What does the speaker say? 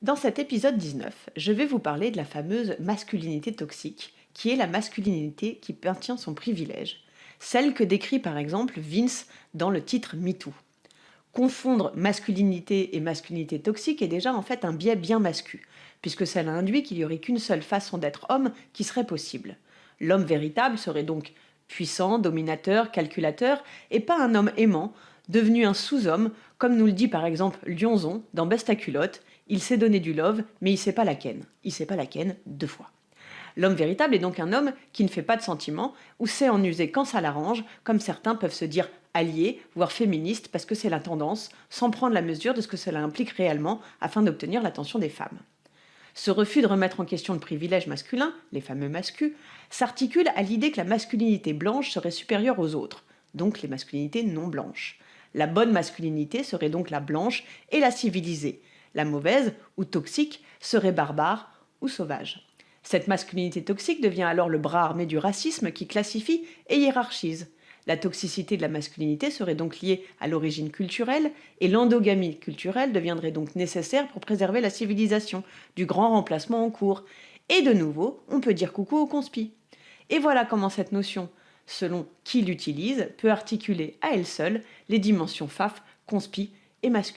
Dans cet épisode 19, je vais vous parler de la fameuse masculinité toxique, qui est la masculinité qui maintient son privilège, celle que décrit par exemple Vince dans le titre MeToo. Confondre masculinité et masculinité toxique est déjà en fait un biais bien mascu, puisque cela induit qu'il n'y aurait qu'une seule façon d'être homme qui serait possible. L'homme véritable serait donc puissant, dominateur, calculateur, et pas un homme aimant, devenu un sous-homme, comme nous le dit par exemple Lionzon dans Best à culotte, il sait donner du love, mais il sait pas la ken. Il sait pas la ken 2 fois. L'homme véritable est donc un homme qui ne fait pas de sentiments ou sait en user quand ça l'arrange, comme certains peuvent se dire alliés, voire féministes, parce que c'est la tendance, sans prendre la mesure de ce que cela implique réellement afin d'obtenir l'attention des femmes. Ce refus de remettre en question le privilège masculin, les fameux mascus, s'articule à l'idée que la masculinité blanche serait supérieure aux autres, donc les masculinités non blanches. La bonne masculinité serait donc la blanche et la civilisée. La mauvaise, ou toxique, serait barbare ou sauvage. Cette masculinité toxique devient alors le bras armé du racisme qui classifie et hiérarchise. La toxicité de la masculinité serait donc liée à l'origine culturelle et l'endogamie culturelle deviendrait donc nécessaire pour préserver la civilisation du grand remplacement en cours. Et de nouveau, on peut dire coucou au conspi. Et voilà comment cette notion, selon qui l'utilise, peut articuler à elle seule les dimensions faf, conspi et masculines.